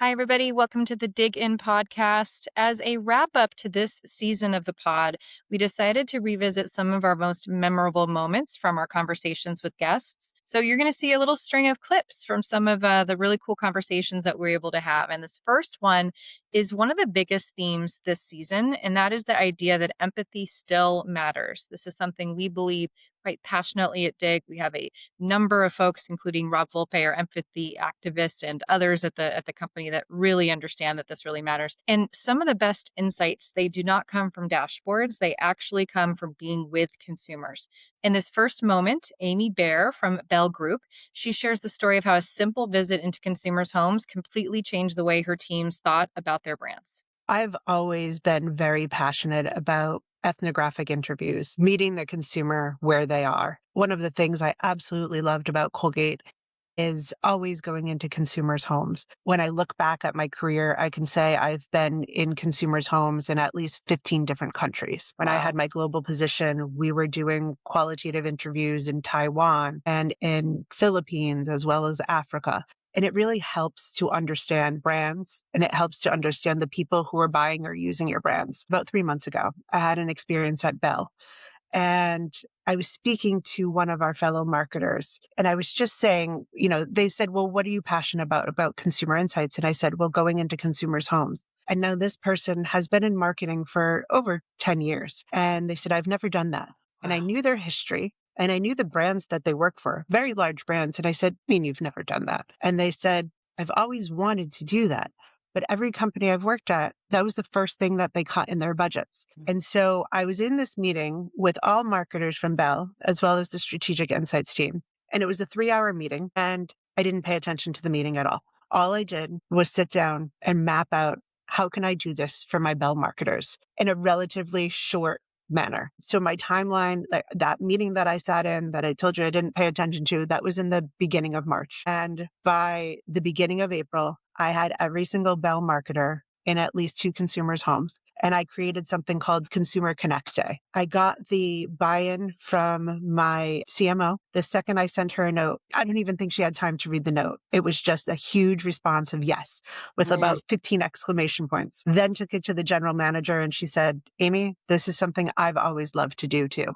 Hi, everybody. Welcome to the Dig In podcast. As a wrap up to this season of the pod, we decided to revisit some of our most memorable moments from our conversations with guests. So you're going to see a little string of clips from some of the really cool conversations that we're able to have. And this first one is one of the biggest themes this season, and that is the idea that empathy still matters. This is something we believe quite passionately at Dig. We have a number of folks, including Rob Volpe, our empathy activist, and others at the company that really understand that this really matters. And some of the best insights, they do not come from dashboards. They actually come from being with consumers. In this first moment, Amy Baer from Bell Group, she shares the story of how a simple visit into consumers' homes completely changed the way her teams thought about their brands. I've always been very passionate about ethnographic interviews, meeting the consumer where they are. One of the things I absolutely loved about Colgate is always going into consumers' homes. When I look back at my career, I can say I've been in consumers' homes in at least 15 different countries. When I had my global position, we were doing qualitative interviews in Taiwan and in Philippines, as well as Africa. And it really helps to understand brands, and it helps to understand the people who are buying or using your brands. About 3 months ago, I had an experience at Bell, and I was speaking to one of our fellow marketers, and I was just saying, they said, well, what are you passionate about consumer insights? And I said, well, going into consumers' homes. And now this person has been in marketing for over 10 years. And they said, I've never done that. And I knew their history. And I knew the brands that they work for, very large brands. And I said, I mean, you've never done that. And they said, I've always wanted to do that. But every company I've worked at, that was the first thing that they cut in their budgets. And so I was in this meeting with all marketers from Bell, as well as the strategic insights team. And it was a 3-hour meeting, and I didn't pay attention to the meeting at all. All I did was sit down and map out, how can I do this for my Bell marketers in a relatively short manner. So my timeline, like that meeting that I sat in that I told you I didn't pay attention to, that was in the beginning of March. And by the beginning of April, I had every single Bell marketer in at least 2 consumers' homes. And I created something called Consumer Connect Day. I got the buy-in from my CMO. The second I sent her a note, I don't even think she had time to read the note. It was just a huge response of yes, with about 15 exclamation points. Then took it to the general manager, and she said, Amy, this is something I've always loved to do too.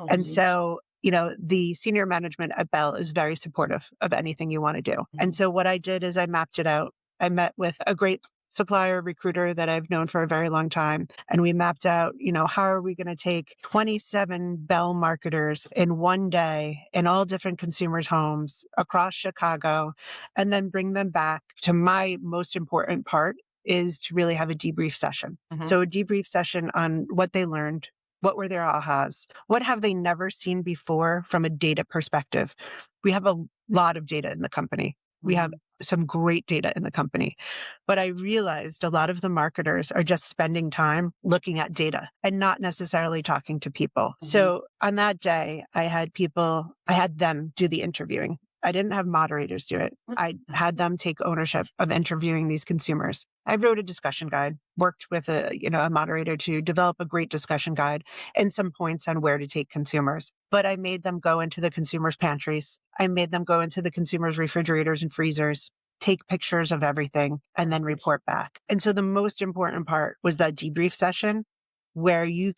And so the senior management at Bell is very supportive of anything you want to do. And so what I did is I mapped it out. I met with a great supplier recruiter that I've known for a very long time. And we mapped out, how are we going to take 27 Bell marketers in one day in all different consumers' homes across Chicago, and then bring them back to my most important part is to really have a debrief session. So a debrief session on what they learned. What were their ahas? What have they never seen before from a data perspective? We have a lot of data in the company. We have some great data in the company. But I realized a lot of the marketers are just spending time looking at data and not necessarily talking to people. So on that day, I had them do the interviewing. I didn't have moderators do it. I had them take ownership of interviewing these consumers. I wrote a discussion guide, worked with a moderator to develop a great discussion guide and some points on where to take consumers. But I made them go into the consumers' pantries. I made them go into the consumers' refrigerators and freezers, take pictures of everything, and then report back. And so the most important part was that debrief session, where you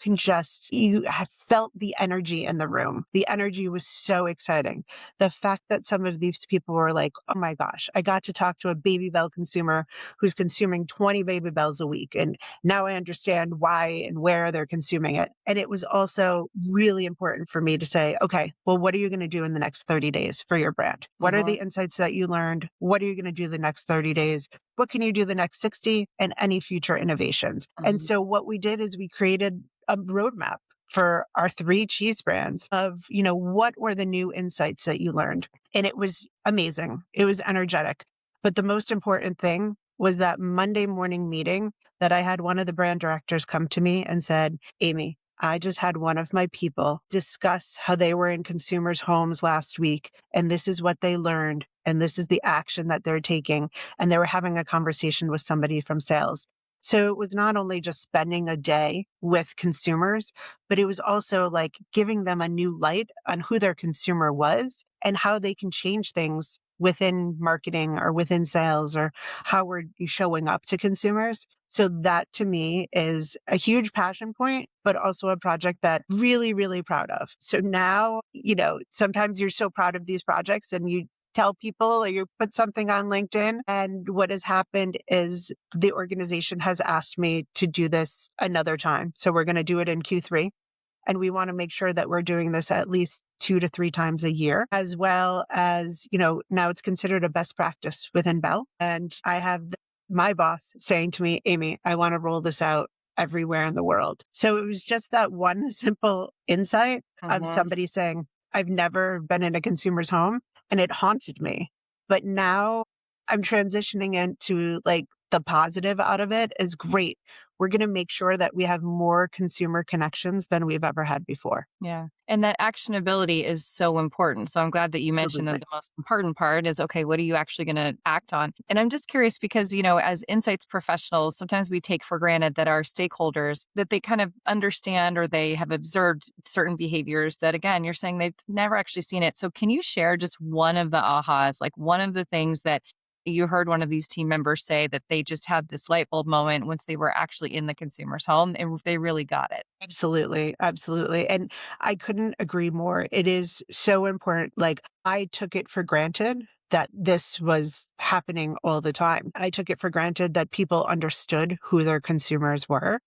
have felt the energy in the room. The energy was so exciting. The fact that some of these people were like, oh my gosh, I got to talk to a Baby Bell consumer who's consuming 20 Baby Bells a week. And now I understand why and where they're consuming it. And it was also really important for me to say, okay, well, what are you going to do in the next 30 days for your brand? What are the insights that you learned? What are you going to do the next 30 days? What can you do the next 60 and any future innovations? And so what we did is we created a roadmap for our 3 cheese brands of, what were the new insights that you learned? And it was amazing. It was energetic. But the most important thing was that Monday morning meeting that I had one of the brand directors come to me and said, Amy, I just had one of my people discuss how they were in consumers' homes last week, and this is what they learned, and this is the action that they're taking. And they were having a conversation with somebody from sales. So it was not only just spending a day with consumers, but it was also like giving them a new light on who their consumer was and how they can change things within marketing or within sales or how we're showing up to consumers. So that to me is a huge passion point, but also a project that really, really proud of. So now, sometimes you're so proud of these projects and you tell people or you put something on LinkedIn. And what has happened is the organization has asked me to do this another time. So we're going to do it in Q3. And we want to make sure that we're doing this at least 2 to 3 times a year, as well as, now it's considered a best practice within Bell. And I have my boss saying to me, Amy, I want to roll this out everywhere in the world. So it was just that one simple insight of somebody saying, I've never been in a consumer's home and it haunted me. But now I'm transitioning into like the positive out of it is great. We're going to make sure that we have more consumer connections than we've ever had before. Yeah. And that actionability is so important. So I'm glad that you mentioned that Absolutely. the most important part is okay, what are you actually going to act on? And I'm just curious because, as insights professionals, sometimes we take for granted that our stakeholders, that they kind of understand or they have observed certain behaviors that, again, you're saying they've never actually seen it. So can you share just one of the ahas, like one of the things that you heard one of these team members say that they just had this light bulb moment once they were actually in the consumer's home and they really got it? Absolutely. Absolutely. And I couldn't agree more. It is so important. Like I took it for granted that this was happening all the time. I took it for granted that people understood who their consumers were.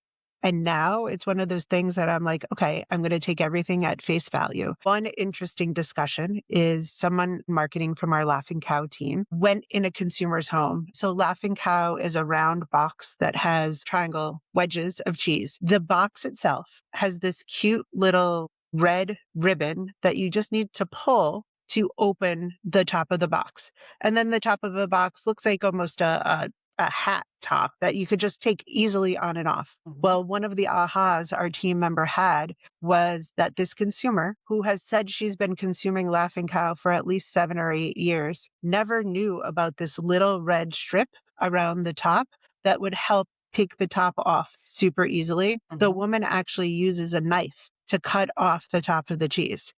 And now it's one of those things that I'm like, okay, I'm going to take everything at face value. One interesting discussion is someone marketing from our Laughing Cow team went in a consumer's home. So Laughing Cow is a round box that has triangle wedges of cheese. The box itself has this cute little red ribbon that you just need to pull to open the top of the box. And then the top of the box looks like almost a hat top that you could just take easily on and off. Well, one of the ahas our team member had was that this consumer who has said she's been consuming Laughing Cow for at least 7 or 8 years never knew about this little red strip around the top that would help take the top off super easily. The woman actually uses a knife to cut off the top of the cheese.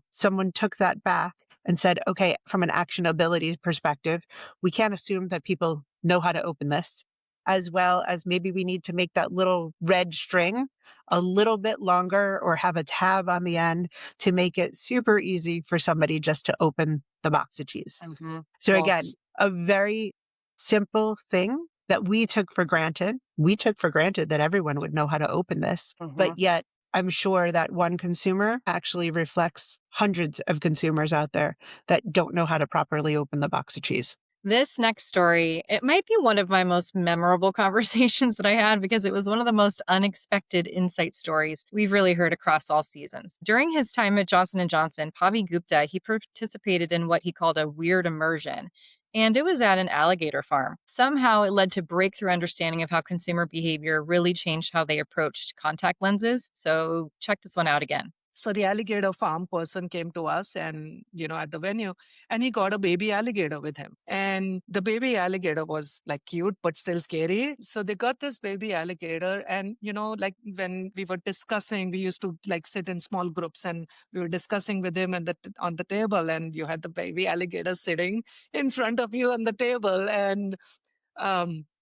Someone took that back and said, okay, from an actionability perspective, we can't assume that people know how to open this, as well as maybe we need to make that little red string a little bit longer or have a tab on the end to make it super easy for somebody just to open the box of cheese. So Well, again, a very simple thing that we took for granted. We took for granted that everyone would know how to open this, but yet I'm sure that one consumer actually reflects hundreds of consumers out there that don't know how to properly open the box of cheese. this next story, it might be one of my most memorable conversations that I had because it was one of the most unexpected insight stories we've really heard across all seasons. During his time at Johnson & Johnson, Pavi Gupta, he participated in what he called a weird immersion. And it was at an alligator farm. Somehow it led to breakthrough understanding of how consumer behavior really changed how they approached contact lenses. So check this one out again. So the alligator farm person came to us and, at the venue, and he got a baby alligator with him. And the baby alligator was like cute, but still scary. So they got this baby alligator. And, like when we were discussing, we used to like sit in small groups and we were discussing with him on the table. And you had the baby alligator sitting in front of you on the table. And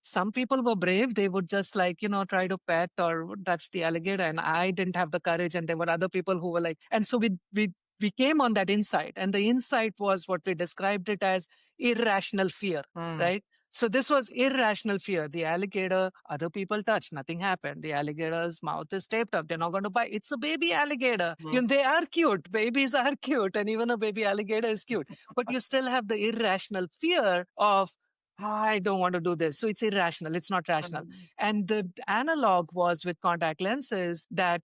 some people were brave. They would just try to pet or touch the alligator. And I didn't have the courage. And there were other people who were like, and so we came on that insight. And the insight was what we described it as irrational fear, right? So this was irrational fear. The alligator, other people touched, nothing happened. The alligator's mouth is taped up. They're not going to bite. It's a baby alligator. They are cute. Babies are cute. And even a baby alligator is cute. But you still have the irrational fear of, I don't want to do this. So it's irrational. It's not rational. And the analog was with contact lenses that,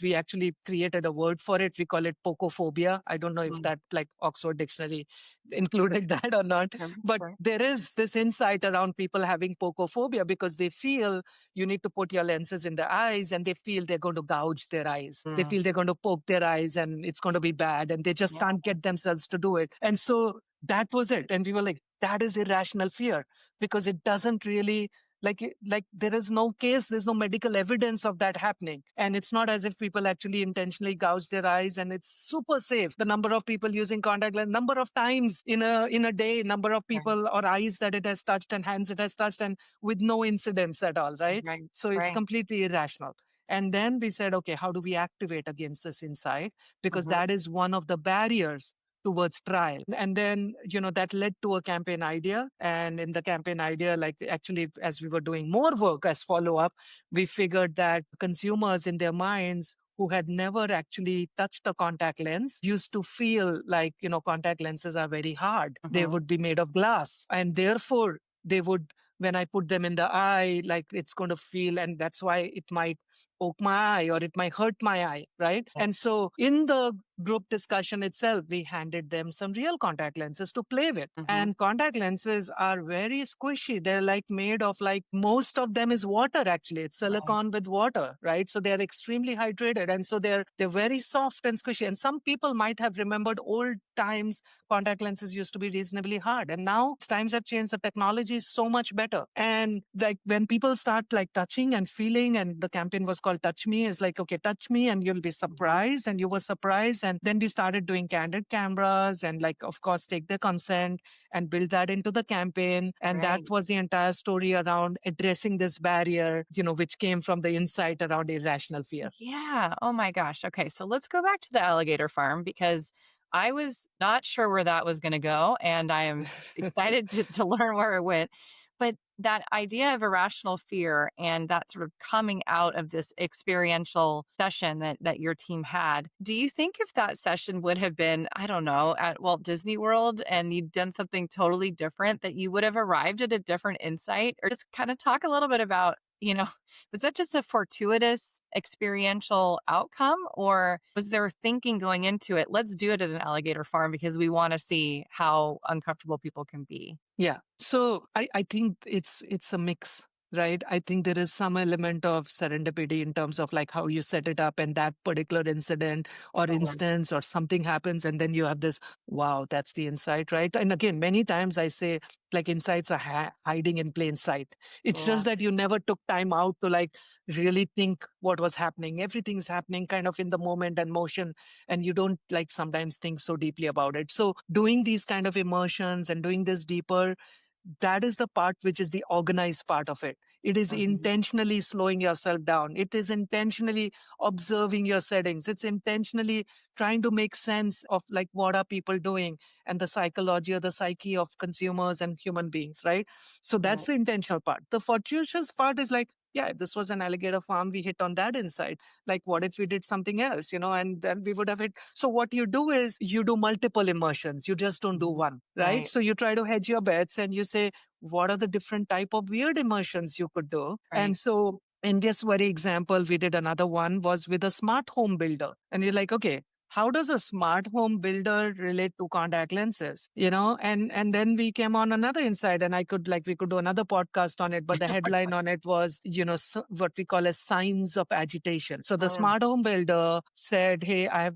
we actually created a word for it. We call it pocophobia. I don't know if that like Oxford Dictionary included that or not. But there is this insight around people having pocophobia because they feel you need to put your lenses in the eyes and they feel they're going to gouge their eyes. They feel they're going to poke their eyes and it's going to be bad and they just can't get themselves to do it. And so that was it. And we were like, that is irrational fear because it doesn't really Like there is no case, there's no medical evidence of that happening. And it's not as if people actually intentionally gouge their eyes, and it's super safe. The number of people using contact lens, number of times in a day, number of Right. people or eyes that it has touched and hands it has touched, and with no incidents at all, right? Right. So it's Right. completely irrational. And then we said, okay, how do we activate against this insight? Because Mhm. that is one of the barriers towards trial. And then, that led to a campaign idea. And in the campaign idea, like actually, as we were doing more work as follow up, we figured that consumers in their minds who had never actually touched a contact lens used to feel like, contact lenses are very hard. They Mhm. would be made of glass. And therefore, they would, when I put them in the eye, like it's going to feel, and that's why it might poke my eye or it might hurt my eye, right? Yeah. And so in the group discussion itself, we handed them some real contact lenses to play with. Mhm. And contact lenses are very squishy. They're like made of like, most of them is water actually. It's Right. silicone with water, right? So they're extremely hydrated. And so they're very soft and squishy. And some people might have remembered old times contact lenses used to be reasonably hard. And now times have changed. The technology is so much better. And like when people start like touching and feeling, and the campaign was called Touch Me, it's like, okay, touch me and you'll be Mhm. surprised. And you were surprised. And then we started doing candid cameras and like, of course, take their consent and build that into the campaign. And that Right. was the entire story around addressing this barrier, which came from the insight around irrational fear. Yeah. Oh my gosh. Okay. So let's go back to the alligator farm because I was not sure where that was going to go. And I am excited to learn where it went. But that idea of irrational fear and that sort of coming out of this experiential session that your team had, do you think if that session would have been, I don't know, at Walt Disney World and you'd done something totally different, that you would have arrived at a different insight? Or just kind of talk a little bit about, was that just a fortuitous experiential outcome, or was there thinking going into it? Let's do it at an alligator farm because we want to see how uncomfortable people can be. Yeah. So I think it's a mix, right? I think there is some element of serendipity in terms of like how you set it up and that particular incident or Mhm. instance or something happens and then you have this, wow, that's the insight, right? And again, many times I say like insights are hiding in plain sight. It's just Yeah. that you never took time out to like really think what was happening. Everything's happening kind of in the moment and motion, and you don't like sometimes think so deeply about it. So doing these kind of immersions and doing this deeper, that is the part which is the organized part of it. It is Mhm. intentionally slowing yourself down. It is intentionally observing your settings. It's intentionally trying to make sense of like what are people doing and the psychology or the psyche of consumers and human beings, right? So that's Right. the intentional part. The fortuitous part is like, yeah, this was an alligator farm. We hit on that insight. Like, what if we did something else, and then we would have hit. So what you do is you do multiple immersions. You just don't do Mhm. one, right? Right. So you try to hedge your bets and you say, what are the different type of weird immersions you could do? Right. And so in this very example, we did another one was with a smart home builder. And you're like, okay, how does a smart home builder relate to contact lenses? And then we came on another insight, and we could do another podcast on it, but the headline on it was, what we call as signs of agitation. So the Mm. smart home builder said, hey, I have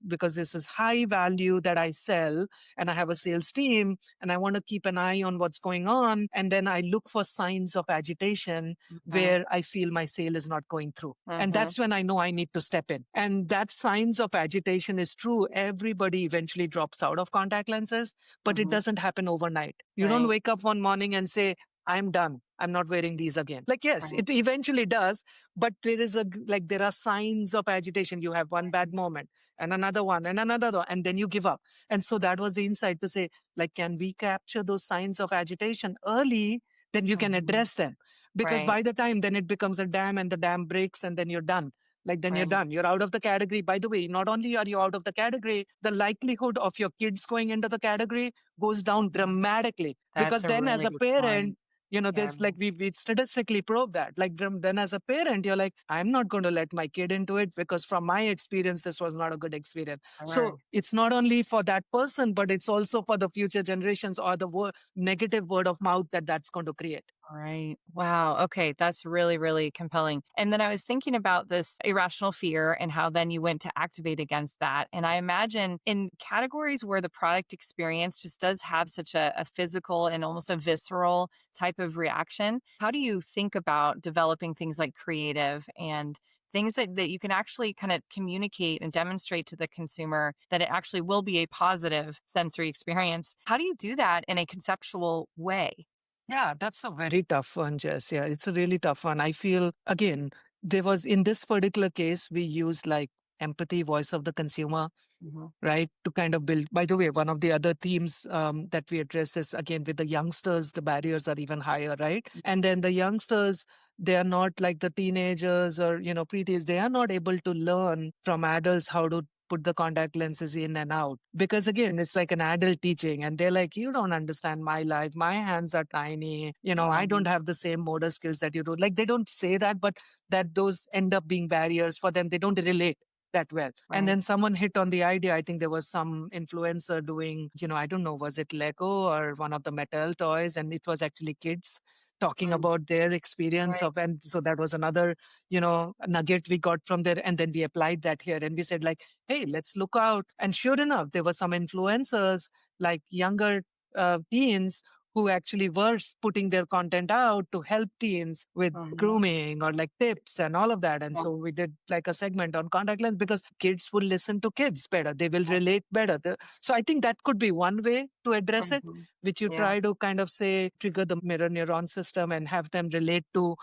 because this is high value that I sell and I have a sales team and I want to keep an eye on what's going on. And then I look for signs of agitation Mhm. where I feel my sale is not going through. And Mhm. that's when I know I need to step in. And that signs of agitation is true. Everybody eventually drops out of contact lenses, but it Mhm. doesn't happen overnight. You don't Right. wake up one morning and say, I'm done. I'm not wearing these again. Like, yes, Right. it eventually does, but there are signs of agitation. You have one Right. bad moment and another one and another one, and then you give up. And so that was the insight to say, like, can we capture those signs of agitation early? Then you can Mhm. address them, because Right. by the time then it becomes a dam and the dam breaks and then you're done. Like then you're Right. done. You're out of the category. By the way, not only are you out of the category, the likelihood of your kids going into the category goes down Mhm. dramatically. That's Because a then as really a good parent, point. Yeah. there's like we statistically prove that. Like then as a parent, you're like, I'm not going to let my kid into it because from my experience, this was not a good experience. Sure. So it's not only for that person, but it's also for the future generations or the negative word of mouth that's going to create. Right. Wow. Okay. That's really, really compelling. And then I was thinking about this irrational fear and how then you went to activate against that. And I imagine in categories where the product experience just does have such a physical and almost a visceral type of reaction, how do you think about developing things like creative and things that you can actually kind of communicate and demonstrate to the consumer that it actually will be a positive sensory experience? How do you do that in a conceptual way? Yeah, that's a very tough one, Jess. Yeah, it's a really tough one. I feel, again, there was in this particular case, we used like empathy, voice of the consumer, Mhm. right? To kind of build. By the way, one of the other themes that we address is again with the youngsters, the barriers are even higher, right? And then the youngsters, they are not like the teenagers or, preteens. They are not able to learn from adults how to put the contact lenses in and out because again it's like an adult teaching and they're like, you don't understand my life, my hands are tiny, I don't have the same motor skills that you do. Like they don't say that, but that those end up being barriers for them. They don't relate that well. And Right. then someone hit on the idea. I think there was some influencer doing, I don't know, was it Lego or one of the Mattel toys? And it was actually kids talking Mm. about their experience Right. of, and so that was another, nugget we got from there. And then we applied that here and we said, like, hey, let's look out. And sure enough, there were some influencers, like younger teens who actually were putting their content out to help teens with Mhm. grooming or like tips and all of that. And Yeah. so we did like a segment on contact lens because kids will listen to kids better. They will relate better. So I think that could be one way to address it, Mhm. which you Yeah. try to kind of say trigger the mirror neuron system and have them relate to,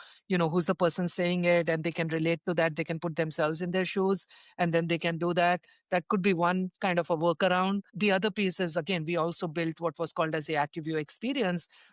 who's the person saying it and they can relate to that. They can put themselves in their shoes and then they can do that. That could be one kind of a workaround. The other piece is, again, we also built what was called as the AccuView experience,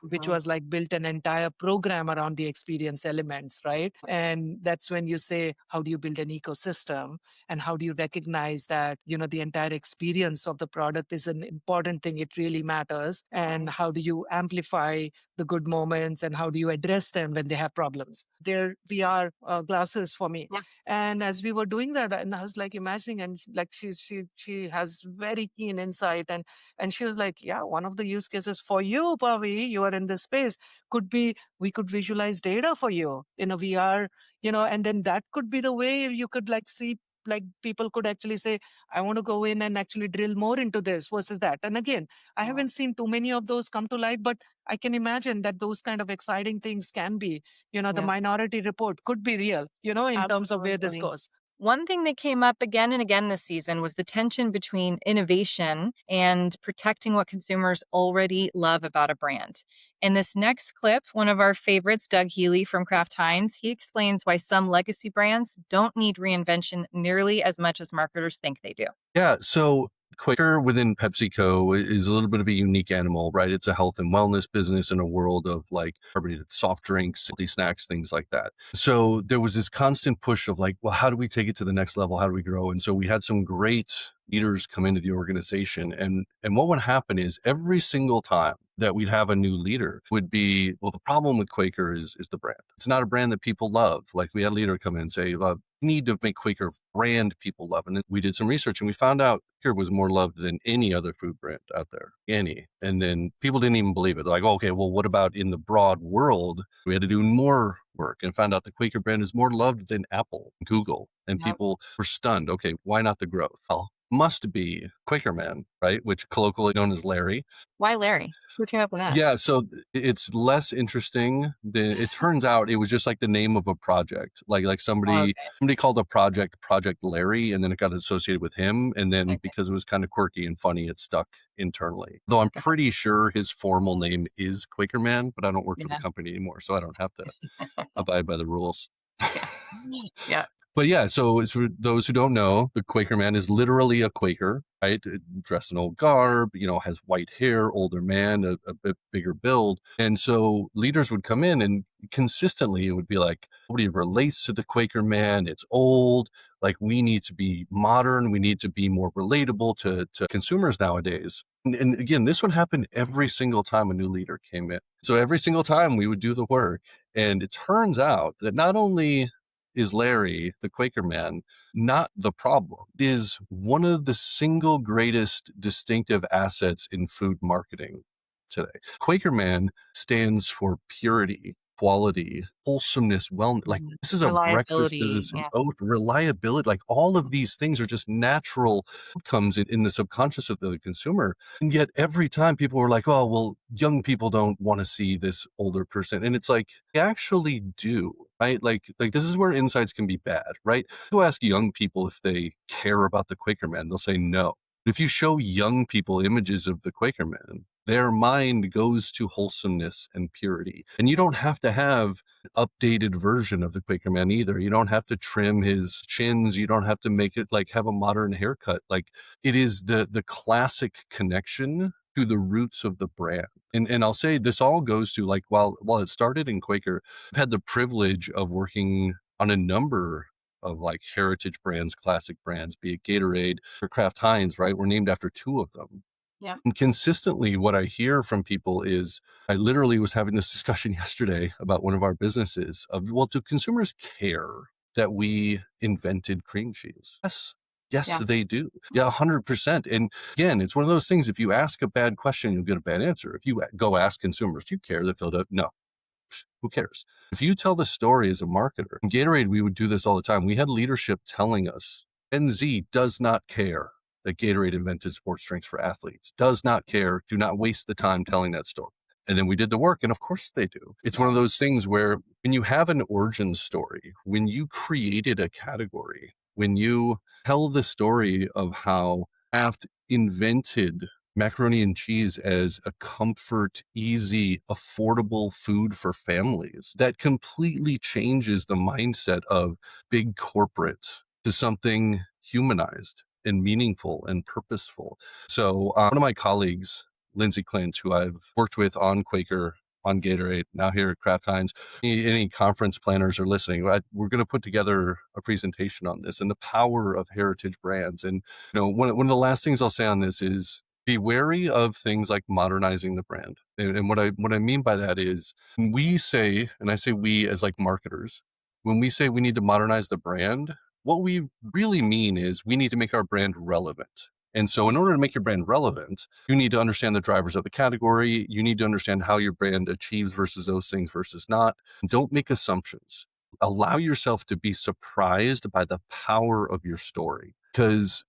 which Mhm. was like built an entire program around the experience elements, right? And that's when you say, how do you build an ecosystem and how do you recognize that, the entire experience of the product is an important thing. It really matters. And Right. how do you amplify the good moments and how do you address them when they have problems? They're VR glasses for me. Yeah. And as we were doing that, and I was like imagining, and like she has very keen insight, and she was like, yeah, one of the use cases for you, Pavi, you are in this space, could be we could visualize data for you in a VR, and then that could be the way you could like see. Like people could actually say, I want to go in and actually drill more into this versus that. And again, I Yeah. haven't seen too many of those come to light, but I can imagine that those kind of exciting things can be, the Yeah. minority report could be real, in terms of where this Absolutely. goes. One thing that came up again and again this season was the tension between innovation and protecting what consumers already love about a brand. In this next clip, one of our favorites, Doug Healy from Kraft Heinz, he explains why some legacy brands don't need reinvention nearly as much as marketers think they do. Yeah, so Quaker within PepsiCo is a little bit of a unique animal, right? It's a health and wellness business in a world of like carbonated soft drinks, salty snacks, things like that. So there was this constant push of like, well, how do we take it to the next level? How do we grow? And so we had some great leaders come into the organization. And what would happen is every single time that we'd have a new leader would be, well, the problem with Quaker is the brand. It's not a brand that people love. Like we had a leader come in and say, well, need to make Quaker brand people love. And then we did some research and we found out Quaker was more loved than any other food brand out there, any. And then people didn't even believe it. They're like, oh, okay, well, what about in the broad world? We had to do more work and found out the Quaker brand is more loved than Apple, Google. And Yep. people were stunned. Okay, why not the growth? Well, must be Quaker Man, right? Which colloquially known as Larry. Why Larry? Who came up with that? Yeah, so it's less interesting than it turns out. It was just like the name of a project. Like Oh, somebody called a project Project Larry, and then it got associated with him. And then okay. because it was kind of quirky and funny, it stuck internally. Though I'm pretty sure his formal name is Quaker Man, but I don't work for the Yeah. company anymore, so I don't have to abide by the rules. Yeah. Yeah. But yeah, so it's for those who don't know, the Quaker man is literally a Quaker, right? Dressed in old garb, has white hair, older man, a bit bigger build. And so leaders would come in and consistently it would be like, nobody relates to the Quaker man. It's old. Like we need to be modern. We need to be more relatable to consumers nowadays. And again, this would happen every single time a new leader came in. So every single time we would do the work. And it turns out that not only is Larry, the Quaker man, not the problem, is one of the single greatest distinctive assets in food marketing. today. Quaker Man stands for purity, quality, wholesomeness, wellness. Like, this is a breakfast business, Reliability. oat, reliability. Like, all of these things are just natural outcomes in the subconscious of the consumer. And yet every time people were like, oh, well, young people don't want to see this older person. And it's like, they actually do, right? Like this is where insights can be bad, right? Go ask young people if they care about the Quaker Man. They'll say no. If you show young people images of the Quaker Man, their mind goes to wholesomeness and purity. And you don't have to have an updated version of the Quaker Man either. You don't have to trim his chins. You don't have to make it like have a modern haircut. Like, it is the classic connection to the roots of the brand. And I'll say this all goes to, like, while it started in Quaker, I've had the privilege of working on a number of like heritage brands, classic brands, be it Gatorade or Kraft Heinz, right? We're named after two of them. Yeah. And consistently, what I hear from people is, I literally was having this discussion yesterday about one of our businesses of, well, do consumers care that we invented cream cheese? Yes. Yes, Yeah. they do. Yeah, 100%. And again, it's one of those things, if you ask a bad question, you'll get a bad answer. If you go ask consumers, do you care that filled out? No. Who cares? If you tell the story as a marketer, in Gatorade, we would do this all the time. We had leadership telling us, Gen Z does not care that Gatorade invented sports drinks for athletes, does not care. Do not waste the time telling that story. And then we did the work, and of course they do. It's one of those things where when you have an origin story, when you created a category, when you tell the story of how Kraft invented macaroni and cheese as a comfort, easy, affordable food for families, that completely changes the mindset of big corporate to something humanized and meaningful and purposeful. So one of my colleagues, Lindsay Clint, who I've worked with on Quaker, on Gatorade, now here at Kraft Heinz, any conference planners are listening, we're going to put together a presentation on this and the power of heritage brands. And one of the last things I'll say on this is, be wary of things like modernizing the brand. And what I mean by that is, when we say, and I say we as like marketers, when we say we need to modernize the brand, what we really mean is we need to make our brand relevant. And so in order to make your brand relevant, you need to understand the drivers of the category. You need to understand how your brand achieves versus those things versus not. Don't make assumptions. Allow yourself to be surprised by the power of your story. Because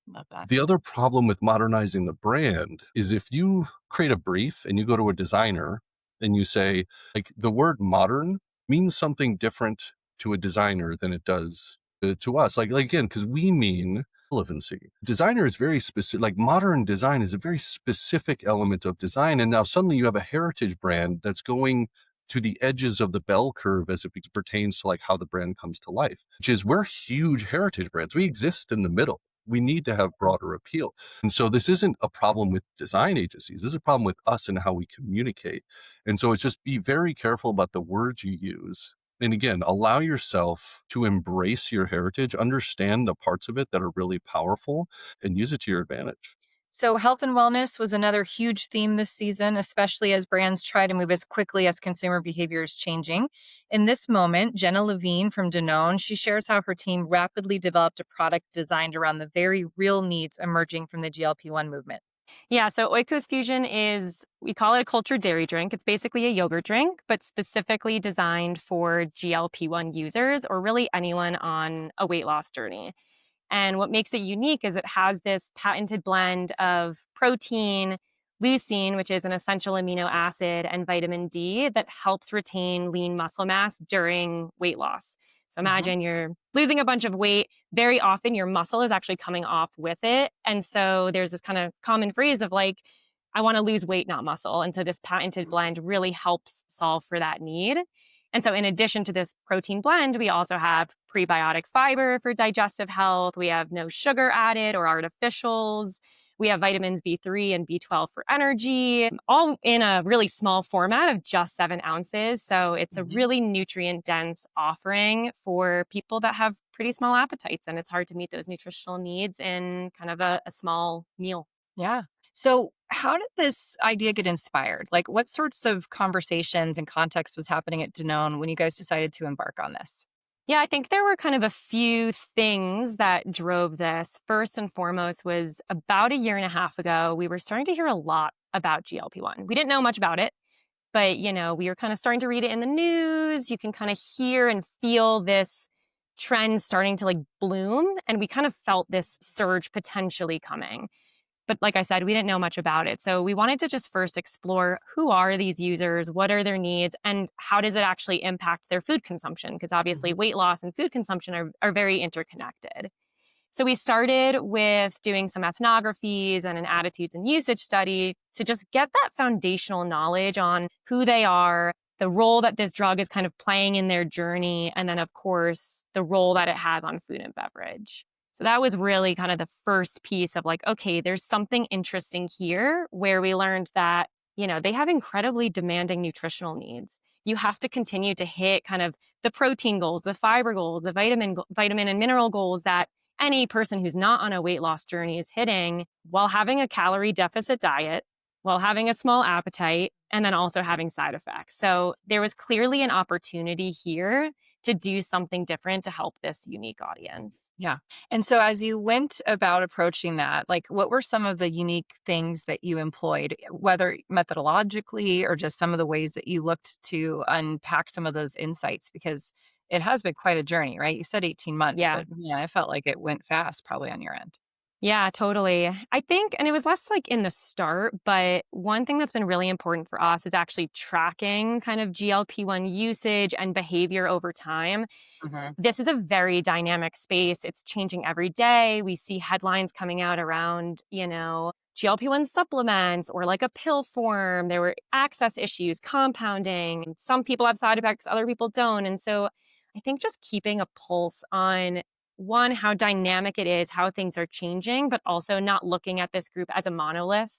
Love that. the other problem with modernizing the brand is, if you create a brief and you go to a designer and you say, like, the word modern means something different to a designer than it does to us. Like again, because we mean relevancy. Designer is very specific, like modern design is a very specific element of design. And now suddenly you have a heritage brand that's going to the edges of the bell curve as it pertains to like how the brand comes to life, which is, we're huge heritage brands. We exist in the middle. We need to have broader appeal. And so this isn't a problem with design agencies. This is a problem with us and how we communicate. And so it's just, be very careful about the words you use. And again, allow yourself to embrace your heritage, understand the parts of it that are really powerful, and use it to your advantage. So health and wellness was another huge theme this season, especially as brands try to move as quickly as consumer behavior is changing. In this moment, Jenna Levine from Danone, she shares how her team rapidly developed a product designed around the very real needs emerging from the GLP-1 movement. Yeah, so Oikos Fusion is, we call it a cultured dairy drink. It's basically a yogurt drink, but specifically designed for GLP-1 users, or really anyone on a weight loss journey. And what makes it unique is it has this patented blend of protein, leucine, which is an essential amino acid, and vitamin D that helps retain lean muscle mass during weight loss. So imagine you're losing a bunch of weight. Very often your muscle is actually coming off with it. And so there's this kind of common phrase of like, I want to lose weight, not muscle. And so this patented blend really helps solve for that need. And so in addition to this protein blend, we also have prebiotic fiber for digestive health. We have no sugar added or artificials. We have vitamins B3 and B12 for energy, all in a really small format of just 7 ounces. So it's a really nutrient dense offering for people that have pretty small appetites, and it's hard to meet those nutritional needs in kind of a small meal. Yeah. So how did this idea get inspired? Like, what sorts of conversations and context was happening at Danone when you guys decided to embark on this? Yeah, I think there were kind of a few things that drove this. First and foremost was about a year and a half ago, we were starting to hear a lot about GLP-1. We didn't know much about it, but, we were kind of starting to read it in the news. You can kind of hear and feel this trend starting to like bloom. And we kind of felt this surge potentially coming. But like I said, we didn't know much about it. So we wanted to just first explore who are these users, what are their needs, and how does it actually impact their food consumption? Because obviously weight loss and food consumption are very interconnected. So we started with doing some ethnographies and an attitudes and usage study to just get that foundational knowledge on who they are, the role that this drug is kind of playing in their journey, and then, of course, the role that it has on food and beverage. So that was really kind of the first piece of like, okay, there's something interesting here where we learned that, they have incredibly demanding nutritional needs. You have to continue to hit kind of the protein goals, the fiber goals, the vitamin and mineral goals that any person who's not on a weight loss journey is hitting while having a calorie deficit diet, while having a small appetite, and then also having side effects. So there was clearly an opportunity here to do something different to help this unique audience. Yeah. And so as you went about approaching that, like what were some of the unique things that you employed, whether methodologically or just some of the ways that you looked to unpack some of those insights? Because it has been quite a journey, right? You said 18 months, Yeah. but man, I felt like it went fast probably on your end. Yeah, totally. I think, and it was less like in the start, but one thing that's been really important for us is actually tracking kind of GLP-1 usage and behavior over time. This is a very dynamic space. It's changing every day. We see headlines coming out around, GLP-1 supplements or like a pill form. There were access issues, compounding. Some people have side effects, other people don't. And so I think just keeping a pulse on one, how dynamic it is, how things are changing, but also not looking at this group as a monolith,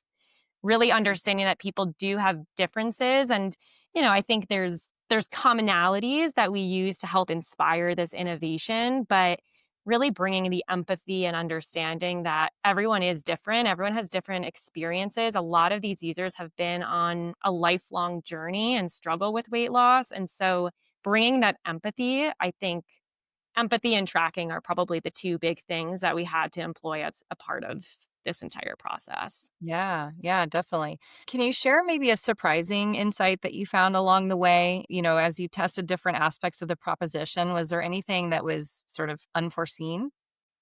really understanding that people do have differences. And, I think there's commonalities that we use to help inspire this innovation, but really bringing the empathy and understanding that everyone is different. Everyone has different experiences. A lot of these users have been on a lifelong journey and struggle with weight loss. And so bringing that empathy, I think empathy and tracking are probably the two big things that we had to employ as a part of this entire process. Yeah, definitely. Can you share maybe a surprising insight that you found along the way? As you tested different aspects of the proposition, was there anything that was sort of unforeseen?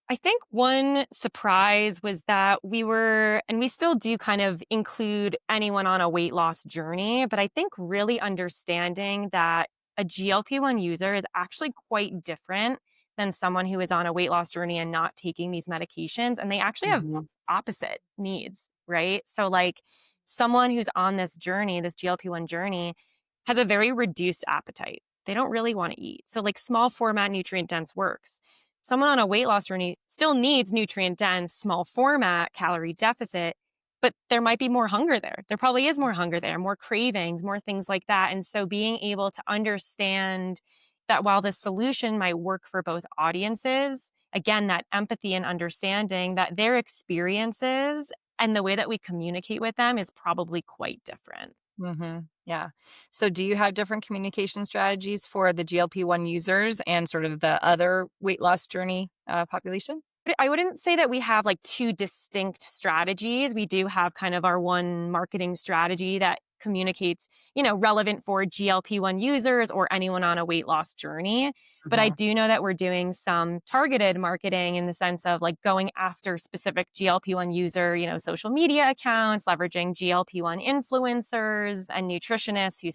I think one surprise was that we were, and we still do kind of include anyone on a weight loss journey, but I think really understanding that a GLP-1 user is actually quite different than someone who is on a weight loss journey and not taking these medications. And they actually have opposite needs, right? So like someone who's on this journey, this GLP-1 journey, has a very reduced appetite. They don't really want to eat. So like small format nutrient dense works. Someone on a weight loss journey still needs nutrient dense, small format, calorie deficit, but there might be more hunger there. There probably is more hunger there, more cravings, more things like that. And so being able to understand that while the solution might work for both audiences, again, that empathy and understanding that their experiences and the way that we communicate with them is probably quite different. Yeah. So do you have different communication strategies for the GLP-1 users and sort of the other weight loss journey population? I wouldn't say that we have like two distinct strategies. We do have kind of our one marketing strategy that communicates, relevant for GLP-1 users or anyone on a weight loss journey. But I do know that we're doing some targeted marketing in the sense of like going after specific GLP-1 user, social media accounts, leveraging GLP-1 influencers and nutritionists who,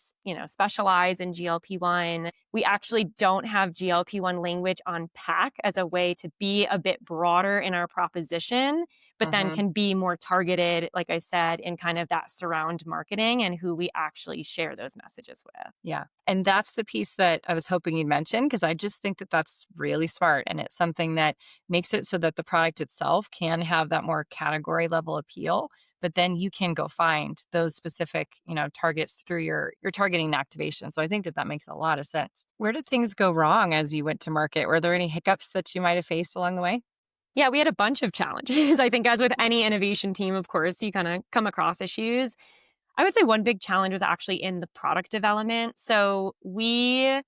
specialize in GLP-1. We actually don't have GLP-1 language on pack as a way to be a bit broader in our proposition, but then can be more targeted, like I said, in kind of that surround marketing and who we actually share those messages with. Yeah. And that's the piece that I was hoping you'd mention, because I just think that that's really smart. And it's something that makes it so that the product itself can have that more category level appeal, but then you can go find those specific, targets through your targeting activation. So I think that makes a lot of sense. Where did things go wrong as you went to market? Were there any hiccups that you might have faced along the way? Yeah, we had a bunch of challenges. I think as with any innovation team, of course, you kind of come across issues. I would say one big challenge was actually in the product development. So we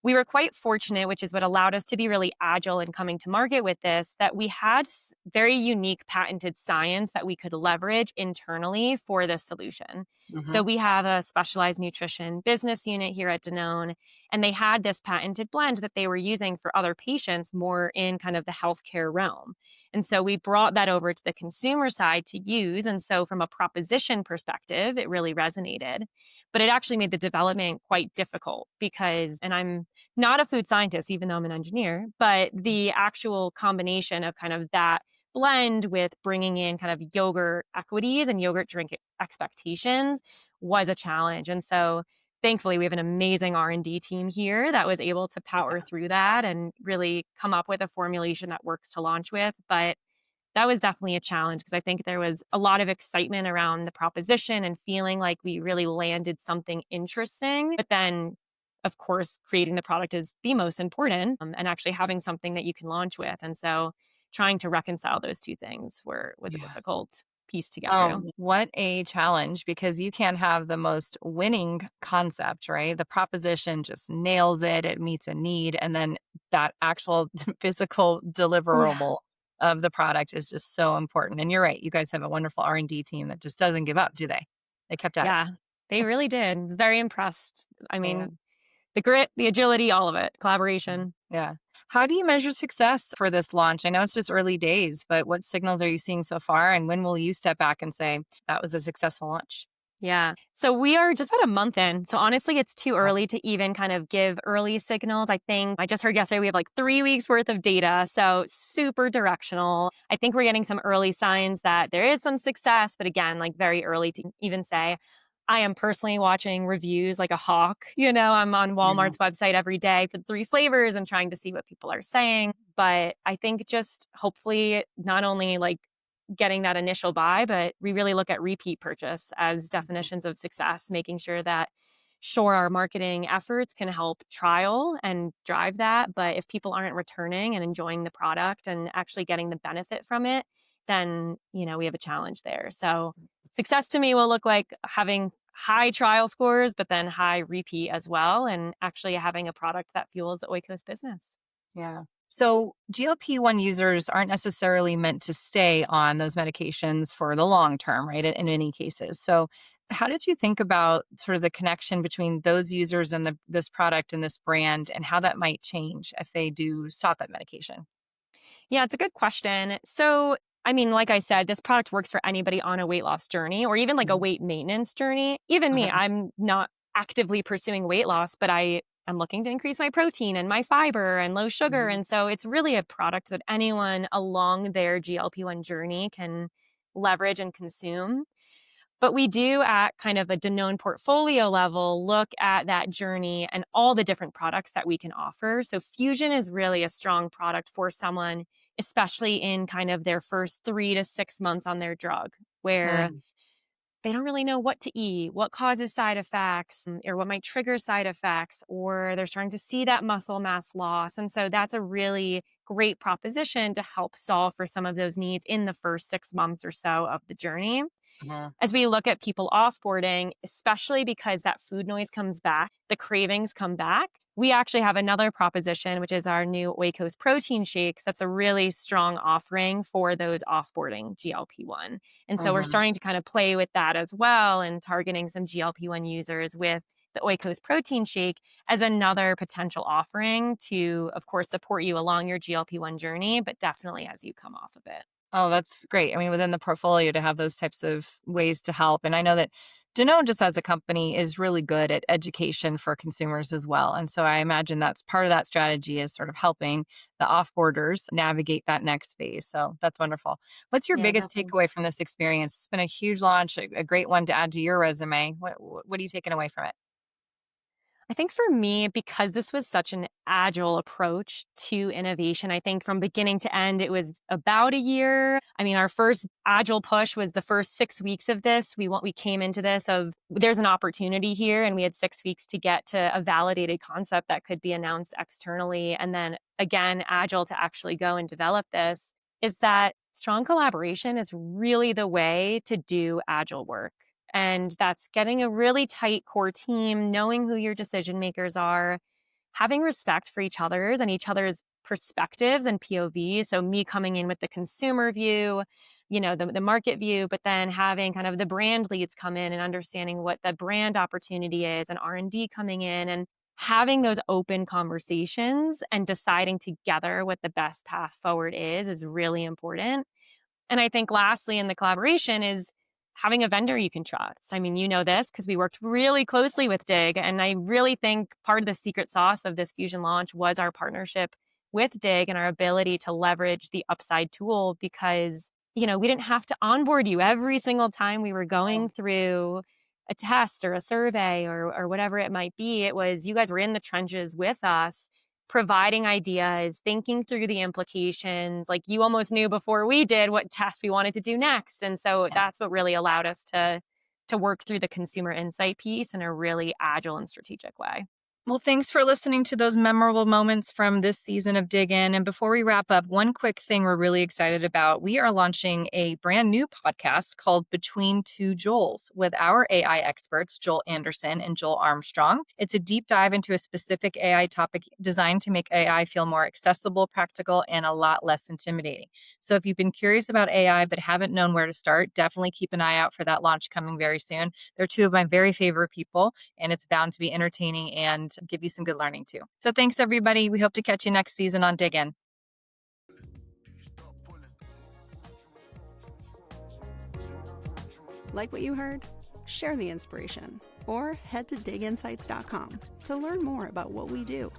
we were quite fortunate, which is what allowed us to be really agile in coming to market with this, that we had very unique patented science that we could leverage internally for this solution. So we have a specialized nutrition business unit here at Danone, and they had this patented blend that they were using for other patients more in kind of the healthcare realm. And so we brought that over to the consumer side to use. And so from a proposition perspective, it really resonated. But it actually made the development quite difficult because, and I'm not a food scientist, even though I'm an engineer, but the actual combination of kind of that blend with bringing in kind of yogurt equities and yogurt drink expectations was a challenge. And so thankfully we have an amazing R&D team here that was able to power through that and really come up with a formulation that works to launch with. But that was definitely a challenge because I think there was a lot of excitement around the proposition and feeling like we really landed something interesting. But then, of course, creating the product is the most important, and actually having something that you can launch with. And so trying to reconcile those two things was a difficult piece to get through. What a challenge, because you can have the most winning concept, right? The proposition just nails it, it meets a need, and then that actual physical deliverable of the product is just so important. And you're right, you guys have a wonderful R&D team that just doesn't give up, do they? They kept at it. Yeah, they really did. I was very impressed. I mean, Yeah. the grit, the agility, all of it, collaboration. Yeah. How do you measure success for this launch? I know it's just early days, but what signals are you seeing so far? And when will you step back and say that was a successful launch? Yeah. So we are just about a month in. So honestly, it's too early to even kind of give early signals. I think I just heard yesterday we have like 3 weeks worth of data. So super directional. I think we're getting some early signs that there is some success, but again, like very early to even say. I am personally watching reviews like a hawk. I'm on Walmart's website every day for the 3 flavors and trying to see what people are saying. But I think just hopefully not only like getting that initial buy, but we really look at repeat purchase as definitions of success, making sure that sure, our marketing efforts can help trial and drive that. But if people aren't returning and enjoying the product and actually getting the benefit from it, then, we have a challenge there. So success to me will look like having high trial scores, but then high repeat as well, and actually having a product that fuels the Oikos business. Yeah. So GLP-1 users aren't necessarily meant to stay on those medications for the long term, right? In many cases. So how did you think about sort of the connection between those users and this product and this brand, and how that might change if they do stop that medication? Yeah, it's a good question. So, I mean, like I said, this product works for anybody on a weight loss journey or even like a weight maintenance journey. Even me, I'm not actively pursuing weight loss, but I am looking to increase my protein and my fiber and low sugar. And so it's really a product that anyone along their GLP-1 journey can leverage and consume. But we do at kind of a Danone portfolio level look at that journey and all the different products that we can offer. So Fusion is really a strong product for someone, especially in kind of their first 3 to 6 months on their drug, where they don't really know what to eat, what causes side effects, or what might trigger side effects, or they're starting to see that muscle mass loss. And so that's a really great proposition to help solve for some of those needs in the first 6 months or so of the journey. As we look at people offboarding, especially because that food noise comes back, the cravings come back, we actually have another proposition, which is our new Oikos protein shakes. That's a really strong offering for those offboarding GLP-1. And so we're starting to kind of play with that as well and targeting some GLP-1 users with the Oikos protein shake as another potential offering to, of course, support you along your GLP-1 journey, but definitely as you come off of it. Oh, that's great. I mean, within the portfolio to have those types of ways to help. And I know that Danone, just as a company, is really good at education for consumers as well. And so I imagine that's part of that strategy, is sort of helping the offboarders navigate that next phase. So that's wonderful. What's your Yeah, biggest definitely. takeaway from this experience? It's been a huge launch, a great one to add to your resume. What are you taking away from it? I think for me, because this was such an agile approach to innovation, I think from beginning to end, it was about a year. I mean, our first agile push was the first 6 weeks of this. We came into this of there's an opportunity here, and we had 6 weeks to get to a validated concept that could be announced externally. And then again, agile to actually go and develop this is that strong collaboration is really the way to do agile work. And that's getting a really tight core team, knowing who your decision makers are, having respect for each other's perspectives and POVs. So me coming in with the consumer view, the market view, but then having kind of the brand leads come in and understanding what the brand opportunity is, and R&D coming in and having those open conversations and deciding together what the best path forward is really important. And I think lastly in the collaboration is having a vendor you can trust. I mean, you know this because we worked really closely with Dig. And I really think part of the secret sauce of this Fusion launch was our partnership with Dig and our ability to leverage the Upside tool because, we didn't have to onboard you every single time we were going through a test or a survey or whatever it might be. It was you guys were in the trenches with us providing ideas, thinking through the implications. Like you almost knew before we did what test we wanted to do next. And so that's what really allowed us to work through the consumer insight piece in a really agile and strategic way. Well, thanks for listening to those memorable moments from this season of Dig In. And before we wrap up, one quick thing we're really excited about. We are launching a brand new podcast called Between Two Joels with our AI experts, Joel Anderson and Joel Armstrong. It's a deep dive into a specific AI topic designed to make AI feel more accessible, practical, and a lot less intimidating. So if you've been curious about AI but haven't known where to start, definitely keep an eye out for that launch coming very soon. They're two of my very favorite people, and it's bound to be entertaining and give you some good learning too. So thanks, everybody. We hope to catch you next season on Dig In. Like what you heard? Share the inspiration or head to diginsights.com to learn more about what we do.